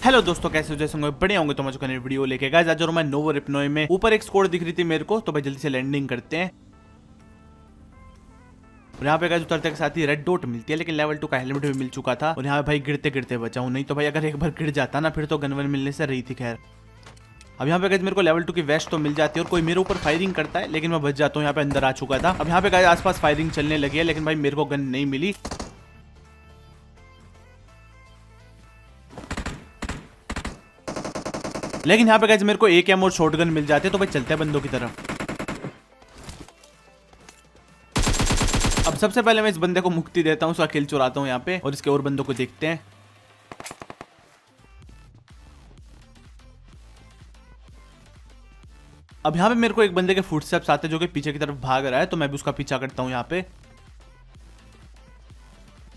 Hello दोस्तों, कैसे हो? जैसे होंगे बड़े होंगे तो मुझे वीडियो लेके गाइस आज मैं नोवो रिपनोय में ऊपर एक स्कोर दिख रही थी मेरे को, तो भाई जल्दी से लैंडिंग करते हैं। और यहाँ पे गाइस उतरते के साथ ही रेड डॉट मिलती है, लेकिन लेवल 2 का हेलमेट भी मिल चुका था। और यहाँ पे भाई गिरते गिरते बचा हूँ, नहीं तो भाई अगर एक बार गिर जाता ना फिर तो गनवन मिलने से रही थी। खैर अब यहाँ पे गाइस मेरे को लेवल 2 की वेस्ट तो मिल जाती है और कोई मेरे ऊपर फायरिंग करता है, लेकिन मैं बच जाता हूँ। यहाँ पे अंदर आ चुका था। अब यहाँ पे गाइस आसपास फायरिंग चलने लगी है, लेकिन भाई मेरे को गन नहीं मिली। लेकिन यहाँ पे गाइस मेरे को एक एम और शॉटगन मिल जाते हैं, तो भाई चलते हैं बंदों की तरफ। अब सबसे पहले मैं इस बंदे को मुक्ति देता हूँ, उसका किल चुराता हूँ यहाँ पे, और इसके और बंदों को देखते हैं। अब यहाँ पे मेरे को एक बंदे के फुटस्टेप्स आते हैं जो कि पीछे की तरफ भाग रहा है, तो मैं भी उसका पीछा करता हूँ यहाँ पे।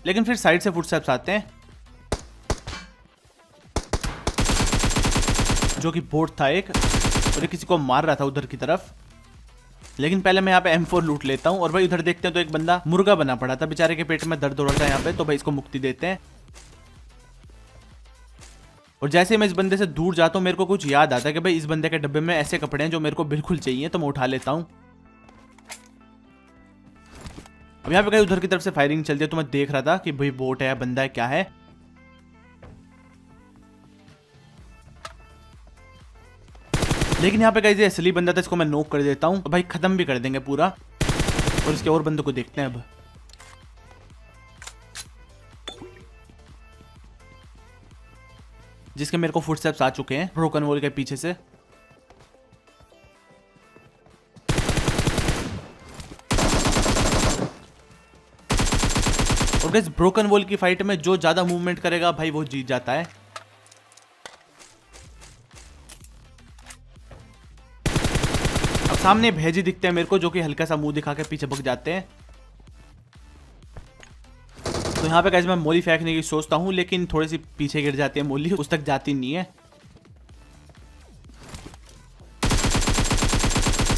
लेकिन फिर साइड से फुटस्टेप्स आते हैं जो कि बोट था एक, और ये किसी को मार रहा था उधर की तरफ। लेकिन पहले मैं यहाँ पे M4 लूट लेता हूँ। और भाई उधर देखते हैं तो एक बंदा मुर्गा बना पड़ा था, बेचारे के पेट में दर्द हो रहा था यहाँ पे, तो भाई इसको मुक्ति देते हैं। और जैसे मैं इस बंदे से दूर जाता हूँ मेरे को कुछ याद आता है कि भाई इस बंदे के डब्बे में ऐसे कपड़े हैं जो मेरे को बिल्कुल चाहिए, तो मैं उठा लेता हूँ। अब यहाँ पे कहीं उधर की तरफ से फायरिंग चलती है, तो मैं देख रहा था कि भाई बोट है, बंदा है, क्या है। लेकिन यहाँ पे कहीं असली बंदा था, इसको मैं नोक कर देता हूँ, तो भाई खत्म भी कर देंगे पूरा। और इसके और बंदों को देखते हैं अब। जिसके मेरे को फुटस्टेप्स आ चुके हैं ब्रोकन वॉल के पीछे से। और गाइस ब्रोकन वॉल की फाइट में जो ज्यादा मूवमेंट करेगा भाई वो जीत जाता है। अब सामने भेजी दिखते हैं मेरे को, जो कि हल्का सा मुंह दिखा के पीछे भग जाते हैं। तो यहाँ पे गाइस मैं मोली फेंकने की सोचता हूँ, लेकिन थोड़ी सी पीछे गिर जाती है मोली, उस तक जाती नहीं है।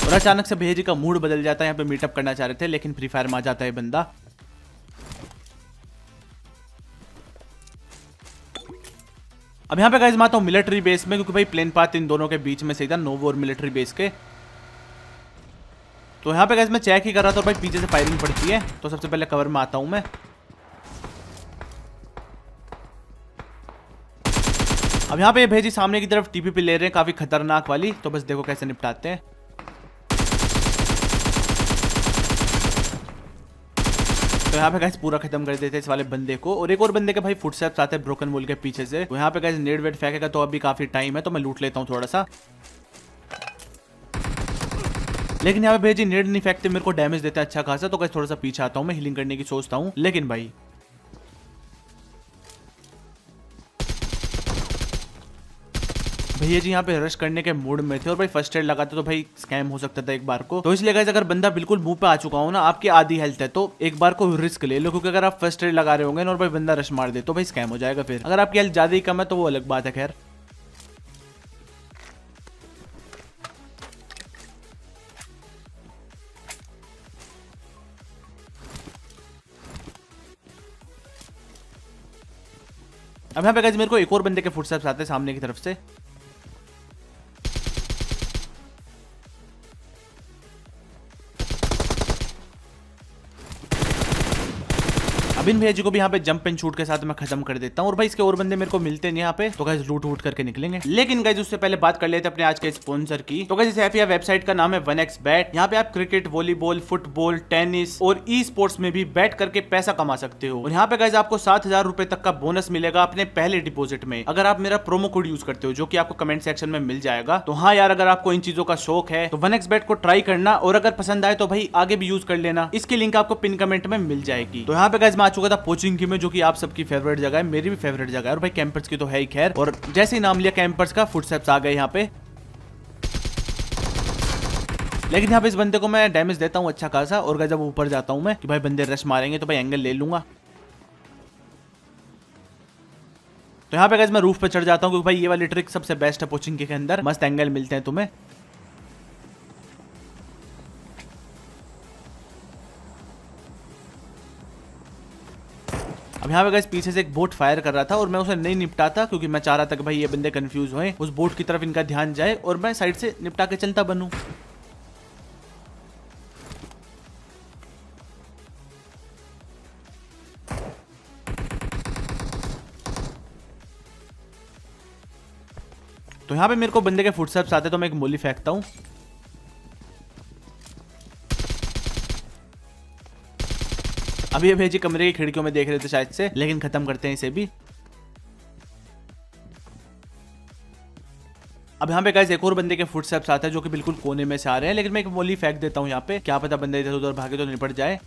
और अचानक से भेजी का मूड बदल जाता है। यहाँ पे मीटअप करना चाह रहे थे, लेकिन फ्री फायर में आ जाता है बंदा। अब यहाँ पे गाइस मैं आता हूँ मिलिट्री बेस में, क्योंकि भाई प्लेन पाथ इन दोनों के बीच में सही था, नोवो और मिलिट्री बेस के। तो यहाँ पे गाइस मैं चेक ही कर रहा था और भाई पीछे से फायरिंग पड़ती है, तो सबसे पहले कवर में आता हूँ मैं। अब यहाँ पे भेजी सामने की तरफ टीपीपी ले रहे हैं, काफी खतरनाक वाली, तो बस देखो कैसे निपटाते हैं। तो यहाँ पे गाइस पूरा खत्म कर देते हैं इस वाले बंदे को। और एक और बंदे के भाई फुटस्टेप्स आते हैं ब्रोकन वॉल के पीछे से। तो यहाँ पे गाइस नेड वेड फेंकेगा तो अभी काफी टाइम है, तो मैं लूट लेता हूँ थोड़ा सा। लेकिन यहाँ पे भेजी नेड नहीं फेंकते, मेरे को डैमेज देता है अच्छा खासा, तो गाइस थोड़ा सा पीछे आता हूँ मैं, हीलिंग करने की सोचता हूँ। लेकिन भाई भैया जी यहाँ पे रश करने के मूड में थे, और भाई फर्स्ट एड लगाते तो भाई स्कैम हो सकता था एक बार को। तो इसलिए गाइस अगर बंदा बिल्कुल मुंह पे आ चुका हो ना, आपकी आधी हेल्थ है, तो एक बार को रिस्क ले लो, क्योंकि अगर आप फर्स्ट एड लगा रहे होंगे ना और भाई बंदा रश मार दे तो भाई स्कैम हो जाएगा। फिर अगर आपकी हेल्थ ज्यादा ही कम है तो वो अलग बात है। खैर अब यहाँ पे गाइस मेरे को एक और बंदे के फुटस्टेप्स आते हैं सामने की तरफ से। इन भेजी को भी यहाँ पे जंप एंड शूट के साथ मैं खत्म कर देता हूँ। और भाई इसके और बंदे मेरे को मिलते नहीं यहाँ पे, तो गाइस लूट वूट करके निकलेंगे। लेकिन गाइस उससे पहले बात कर लेते हैं अपने आज के स्पॉन्सर की। तो गाइस इस वेबसाइट का नाम है 1xBet। यहाँ पे आप क्रिकेट, वॉलीबॉल, फुटबॉल, टेनिस और ई स्पोर्ट्स में भी बैट करके पैसा कमा सकते हो। और यहाँ पे गाइस आपको 7,000 रुपए तक का बोनस मिलेगा अपने पहले डिपॉजिट में, अगर आप मेरा प्रोमो कोड यूज करते हो, जो कि आपको कमेंट सेक्शन में मिल जाएगा। तो हाँ यार, अगर आपको इन चीजों का शौक है तो 1xBet को ट्राई करना, और अगर पसंद आए तो भाई आगे भी यूज कर लेना। इसकी लिंक आपको पिन कमेंट में मिल जाएगी। तो यहाँ पे गाइस मैं आ चुका था पोचिंग में, जो कि आप सबकी फेवरेट जगह है, मेरी भी फेवरेट जगह है, और भाई कैंपर्स की तो है ही। खैर और जैसे ही नाम लिया कैंपर्स का, फुटस्टेप्स आ गए यहाँ पे। लेकिन यहाँ पे इस बंदे को मैं डैमेज देता हूँ अच्छा खासा, और जब ऊपर जाता हूँ मैं कि भाई बंदे रश मारेंगे तो भाई एंगल ले लूंगा। तो यहाँ पे गाइस मैं रूफ पे चढ़ जाता हूँ, क्योंकि भाई ये वाली ट्रिक सबसे बेस्ट है पोचिंग के अंदर, मस्त एंगल मिलते हैं तुम्हें। अब अब यहाँ पे गाइस पीछे से एक बोट फायर कर रहा था और मैं उसे नहीं निपटाता क्योंकि मैं चाह रहा था कि भाई ये बंदे कंफ्यूज हुए, उस बोट की तरफ इनका ध्यान जाए और मैं साइड से निपटा के चलता बनूं। तो यहाँ पे मेरे को बंदे के फुटस्टेप्स आते तो मैं एक मोली फेंकता हूँ। अभी ये भेजी कमरे की खिड़कियों में देख रहे थे शायद से, लेकिन खत्म करते हैं इसे भी। अब यहाँ पे गाइस एक और बंदे के फुटस्टेप्स आते हैं जो कि बिल्कुल कोने में से आ रहे हैं, लेकिन मैं एक मोली फेंक देता हूँ यहाँ पे, क्या पता बंदे इधर उधर भागे तो निपट जाए।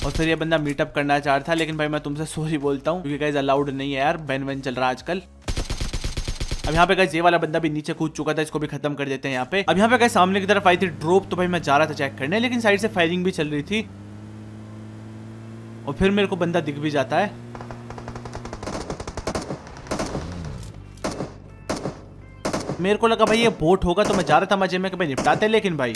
और फिर ये बंदा मीटअप करना चाह रहा था, लेकिन भाई मैं तुमसे सॉरी बोलता हूँ क्योंकि गाइस अलाउड नहीं है यार, बैन वैन चल रहा है आजकल। अब यहाँ पे गाइस ये वाला बंदा भी नीचे कूद चुका था, इसको भी खत्म कर देते हैं यहाँ पे। अब यहाँ पे गाइस सामने की तरफ आई थी ड्रॉप, तो भाई मैं जा रहा था चेक करने, लेकिन साइड से फायरिंग भी चल रही थी और फिर मेरे को बंदा दिख भी जाता है। मेरे को लगा भाई ये बोट होगा, तो मैं जा रहा था मजे में कि भाई निपटाते, लेकिन भाई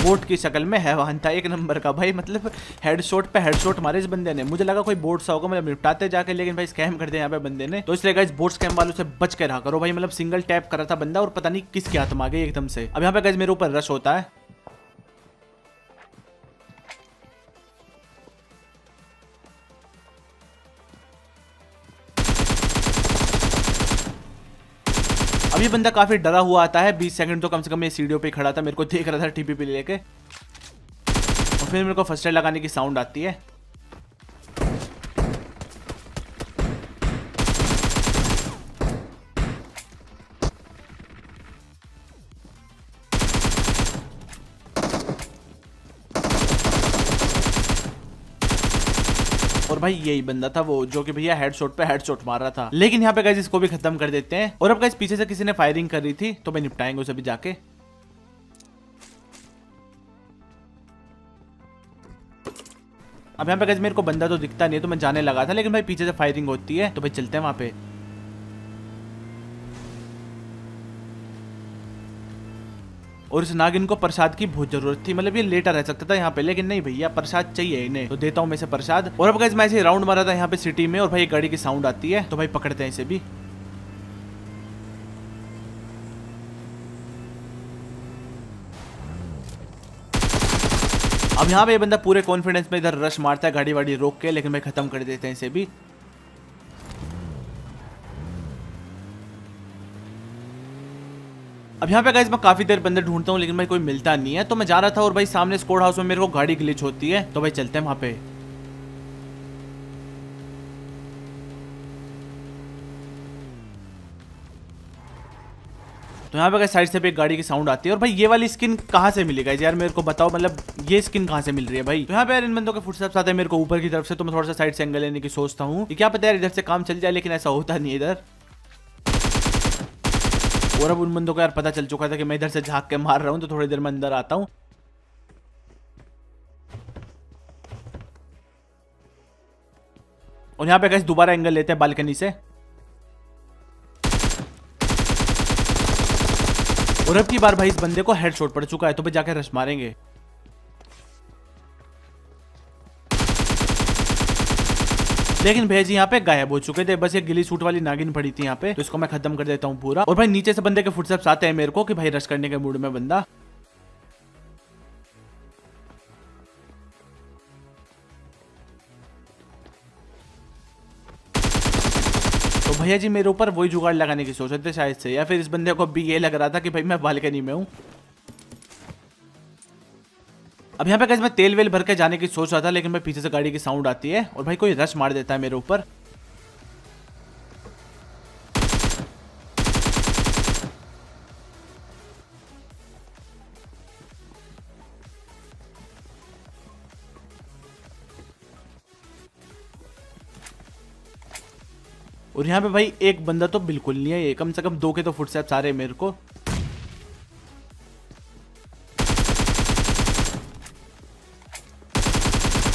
बोट की शक्ल में हैवान था एक नंबर का भाई, मतलब हेडशॉट पे हेडशॉट मारे इस बंदे ने। मुझे लगा कोई बोट सा होगा, मतलब निपटाते जाके, लेकिन भाई स्कैम कर दिया यहाँ पे बंदे ने। तो इसलिए गाइस बोट स्कैम वालों से बच के रहा करो भाई, मतलब सिंगल टैप कर रहा था बंदा और पता नहीं किसके हाथ में आ गई एकदम से। अब यहाँ पे गाइस मेरे ऊपर रश होता है। अब ये बंदा काफी डरा हुआ आता है, 20 सेकंड तो कम से कम ये सीढ़ियों पे खड़ा था, मेरे को देख रहा था टीपीपी लेके, और फिर मेरे को फर्स्ट एड लगाने की साउंड आती है। और भाई यही बंदा था वो जो कि भैया हेडशॉट पे हेडशॉट मार रहा था, लेकिन यहाँ पे गाइस इसको भी खत्म कर देते हैं। और अब गाइस पीछे से किसी ने फायरिंग कर रही थी, तो मैं निपटाएंगे उसे भी जाके। अब यहाँ पे गाइस मेरे को बंदा तो दिखता नहीं है, तो मैं जाने लगा था, लेकिन भाई पीछे से फायरिंग होती है, तो भाई चलते हैं वहां पे। और इस नागिन को प्रसाद की बहुत जरूरत थी, मतलब ये लेटा रह सकता था यहाँ पे, लेकिन नहीं भैया प्रसाद चाहिए इन्हें, तो देता हूँ मैं इसे प्रसाद। और अब गाइस मैं ऐसे राउंड मारा था यहाँ पे सिटी में, और भाई गाड़ी की साउंड आती है, तो भाई पकड़ते हैं इसे भी। अब यहाँ पे ये बंदा पूरे कॉन्फिडेंस में इधर रश मारता है गाड़ी वाड़ी रोक के, लेकिन भाई खत्म कर देते हैं इसे भी। अब यहाँ पे गाइस मैं काफी देर बंदे ढूंढता हूँ, लेकिन भाई कोई मिलता नहीं है, तो मैं जा रहा था और भाई सामने स्क्वाड हाउस में मेरे को गाड़ी ग्लिच होती है, तो भाई चलते हैं वहां पे। तो यहाँ पे गाइस साइड से भी एक गाड़ी की साउंड आती है, और भाई ये वाली स्किन कहाँ से मिली गाइस यार मेरे को बताओ, मतलब ये स्किन कहाँ से मिल रही है भाई। तो यहाँ पे यार इन बंदों के फुटस्टेप्स आते हैं मेरे को ऊपर की तरफ से, तो मैं थोड़ा सा साइड से एंगल लेने की सोचता हूँ, क्या पता यार इधर से काम चल जाए, लेकिन ऐसा होता नहीं इधर। और अब उन बंदों को यार पता चल चुका था कि मैं इधर से झांक के मार रहा हूँ, तो थोड़ी देर में अंदर आता हूँ। और यहाँ पे गाइस दोबारा एंगल लेते हैं बालकनी से, और अब की बार भाई इस बंदे को हेडशॉट पड़ चुका है, तो भाई जाके रश मारेंगे। लेकिन भैया जी यहाँ पे गायब हो चुके थे, बस ये गिली सूट वाली नागिन पड़ी थी यहाँ पे, तो इसको मैं खत्म कर देता हूँ पूरा। और भाई नीचे से बंदे के फुटस्टेप्स आते हैं मेरे को कि भाई रश करने के मूड में बंदा। तो भैया जी मेरे ऊपर वही जुगाड़ लगाने की सोच रहे थे शायद से, या फिर इस बंदे को भी ये लग रहा था कि भाई मैं बालकनी में हूँ। अब यहाँ पे गाइस मैं तेल वेल भर के जाने की सोच रहा था, लेकिन मैं पीछे से गाड़ी की साउंड आती है और भाई कोई रश मार देता है मेरे ऊपर। और यहाँ पे भाई एक बंदा तो बिल्कुल नहीं है, ये कम से कम 2 के तो फुटस्टेप्स आ रहे हैं मेरे को।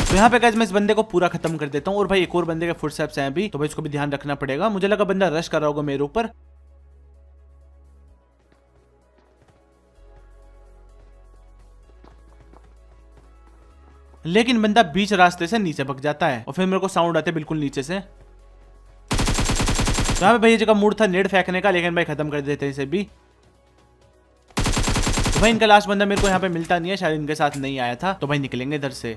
तो यहाँ पे गाइस मैं इस बंदे को पूरा खत्म कर देता हूँ, और भाई एक और बंदे के फुटस्टेप्स हैं अभी, तो भाई इसको भी ध्यान रखना पड़ेगा। मुझे लगा बंदा रश कर रहा होगा मेरे ऊपर। लेकिन बंदा बीच रास्ते से नीचे भग जाता है और फिर मेरे को साउंड आते बिल्कुल नीचे से। तो यहाँ पे भाई ये जगह मूड था नेड फेंकने का, लेकिन भाई खत्म कर देते इसे भी। तो भाई इनका लास्ट बंदा मेरे को यहाँ पे मिलता नहीं है, शायद इनके साथ नहीं आया था, तो भाई निकलेंगे इधर से।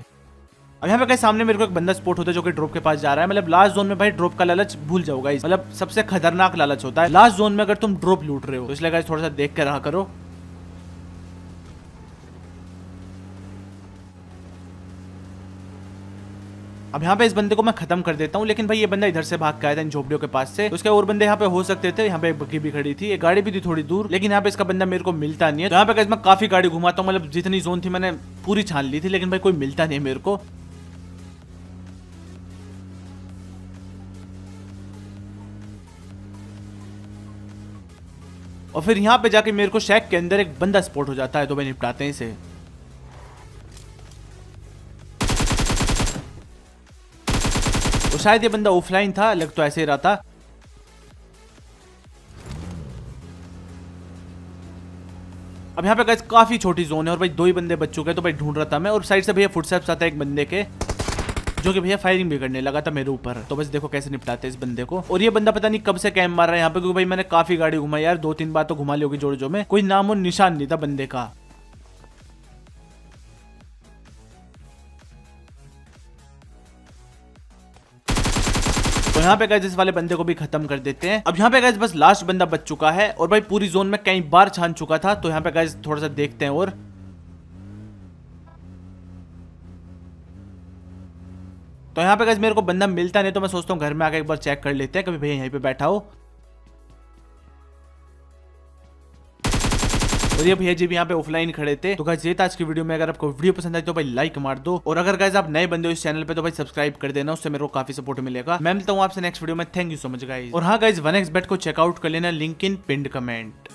अब यहाँ पे कहीं सामने मेरे को एक बंदा स्पॉट होता है जो कि ड्रॉप के पास जा रहा है। मतलब लास्ट जोन में भाई ड्रॉप का लालच भूल जाओ गाइस, मतलब सबसे खतरनाक लालच होता है लास्ट जोन में अगर तुम ड्रॉप लूट रहे हो, तो इसलिए गाइस थोड़ा सा देख के रहा करो। अब यहाँ पे इस बंदे को मैं खत्म कर देता हूँ, लेकिन भाई ये बंदा इधर से भाग के आया था इन झोपड़ियों के पास से, तो उसके और बंदे यहाँ पे हो सकते थे। यहाँ पे बग्गी भी खड़ी थी, एक गाड़ी भी थी थोड़ी दूर, लेकिन यहाँ पे इसका बंदा मेरे को मिलता नहीं है। तो यहाँ पे मैं काफी गाड़ी घुमाता हूँ, मतलब जितनी जोन थी मैंने पूरी छान ली थी, लेकिन भाई कोई मिलता नहीं है मेरे को। और फिर यहाँ पे जाके मेरे को शैक के अंदर एक बंदा स्पॉट हो जाता है, तो भाई निपटाते हैं इसे। तो शायद ये बंदा ऑफलाइन था, लग तो ऐसे ही रहा था। अब यहाँ पे गाइस काफी छोटी जोन है और भाई 2 ही बंदे बच चुके हैं, तो भाई ढूंढ रहा था मैं, और साइड से भैया फुटस्टेप्स आता है एक बंदे के, जो कि भैया फायरिंग भी करने लगा था मेरे ऊपर। तो बस देखो कैसे निपटाते हैं इस बंदे को। और ये बंदा पता नहीं कब से कैंप मार रहा है यहाँ पे, क्योंकि भाई मैंने काफी गाड़ी घुमाई यार, 2-3 बार तो घुमा ली होगी जोड़ो में, कोई नाम और निशान नहीं था बंदे का। तो यहाँ पे गाइस इस वाले बंदे को भी खत्म कर देते हैं। अब यहाँ पे गाइस बस लास्ट बंदा बच चुका है, और भाई पूरी जोन में कई बार छान चुका था। तो यहाँ पे गाइस थोड़ा सा देखते हैं। और तो यहाँ पे गाइस मेरे को बंदा मिलता नहीं, तो मैं सोचता हूँ घर में आके एक बार चेक कर लेते हैं, कभी भैया यहीं पे बैठा हो। और ये भैया जी भी यहाँ पे ऑफलाइन खड़े थे। तो गाइस ये था आज की वीडियो में। अगर आपको वीडियो पसंद आई तो भाई लाइक मार दो, और अगर गाइस आप नए बंदे हो इस चैनल पे तो भाई सब्सक्राइब कर देना, उससे मेरे को काफी सपोर्ट मिलेगा। मैं मिलता हूँ आपसे नेक्स्ट वीडियो में। Thank you so much guys. और हाँ गाइस 1xbet को चेकआउट कर लेना, लिंक इन पिंड कमेंट।